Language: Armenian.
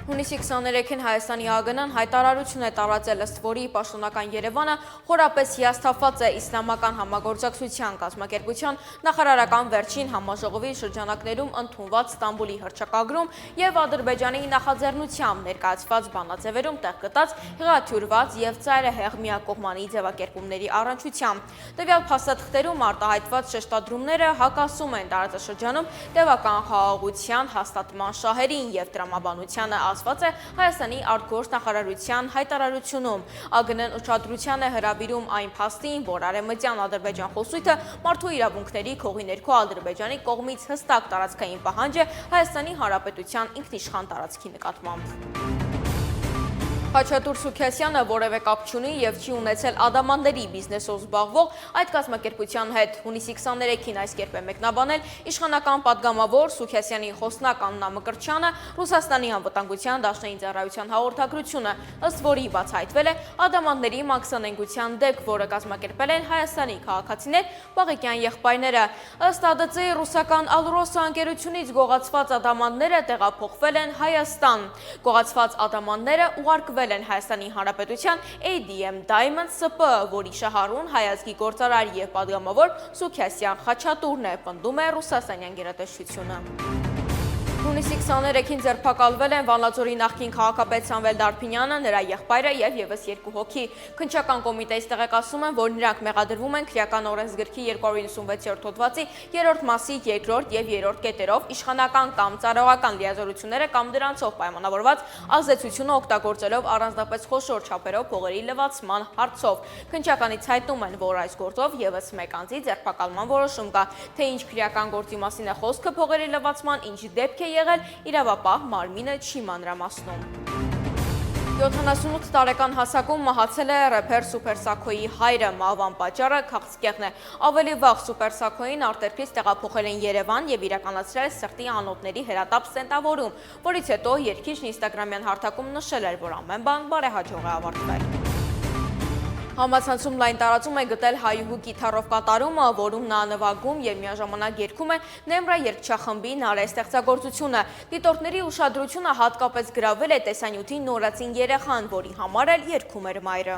Հունիսի 23-ին Հայաստանի ԱԳՆ-ն հայտարարություն է տարածել, ըստ որի պաշտոնական Երևանը խորապես հիասթափված է Իսլամական համագործակցության կազմակերպության նախարարական վերջին համաժողովի շրջանակներում ընդունված Ստամբուլի հռչակագրում եւ Ադրբեջանի նախաձեռնությամբ ներկայացված բանաձևերում տեղ գտած հեղաթյուրված եւ ծայրահեղ միակողմանի ձևակերպումների առնչությամբ։ Տվյալ փաստաթղթերում արտահայտված շեշտադրումները հակասում են տարածաշրջանում տևական խաղաղության հաստատման շահերին եւ տրամաբանությանը ասված է Հայաստանի արտգործնախարարության հայտարարությունում։ ԱԳՆ-ն ուշադրության է հրավիրում այն փաստին, որ Արևմտյան Ադրբեջան խոսույթը մարդու իրավունքների քողի ներքո Ադրբեջանի կողմից հստակ տարածքային պահանջ է Հայաստանի Հանրապետության ինքնիշխան տարածքի նկատմամբ։ Խաչատուր Սուքիասյանը որևէ կապ չունի եւ չի ունեցել ադամանդների բիզնեսով զբաղվող այդ կազմակերպության հետ։ Հունիսի 23-ին այս կերպ է մեկնաբանել իշխանական падգամավոր Սուքիասյանի խոսնակ Աննա Մկրտչյանը Ռուսաստանի անվտանգության դաշնային ծառայության հաղորդագրությունը, ըստ որի բացահայտվել է ադամանդների մաքսանենգության դեպք, որը կազմակերպել են Հայաստանի քաղաքացիներ Պաղիկյան եղբայրները։ Ըստ ԱԴՑ-ի ռուսական Ալրոսա ընկերությունից գողացված ադամանդները տեղափոխվել են Հայաստան։ Գողացված ադամանդները ուղարկվել են Հայաստանի Հանրապետության ADM Diamonds ՍՊ, որի շահառուն հայազգի գործարար եւ падգամավոր Սուքիասյան Խաչատուրն է, պնդում է ռուսաստանյան գերատեսչությունը։ Հունիսի 23-ին ձերբակալվել են Վանաձորի նախկին քաղաքապետ Սամվել Դարփինյանը, նրա եղբայրը եւ եւս 2 հոգի։ Քննչական կոմիտեից տեղեկացում են, որ նրանք մեղադրվում են քրեական օրենսգրքի 296-րդ հոդվածի 3-րդ մասի 2-րդ եւ 3-րդ կետերով իշխանական կամ ծառայողական լիազորությունները կամ դրանցով պայմանավորված ազդեցությունը օգտագործելով առանձնապես խոշոր չափերով փողերի լվացման հարցով։ Քննչականից հայտնում են, որ այս գործով եւս մեկ անձի ձերբակալման որոշում կա, թե ինչ քրեական գործի մասին է խոսքը փողերի լվացման, ինչ դեպք է եղել, իրավապահ մարմինը չի մանրամասնում։ 78 տարեկան հասակում մահացել է ռեփեր Սուպեր Սաքոյի հայրը, մահվան պատճառը քաղցկեղն է։ Ավելի վաղ Սուպեր Սաքոյին արտերկրից տեղափոխել են Երևան եւ իրականացրել սրտի անոթների հրատապ ստենտավորում, որից հետո երգիչն ինստագրամյան հարթակում նշել էր, որ ամեն բան բարեհաջող է ավարտվել։ Համացանցում լայն տարածում է գտել հայուհու գիթառով կատարումը, որում նա նվագում եւ միաժամանակ երգում է Նեմրա երգչախմբի Նարէ ստեղծագործությունը։ Դիտորդների ուշադրությունը հատկապես գրավել է տեսանյութի նորածին երեխան, որի համար էլ երգում էր մայրը։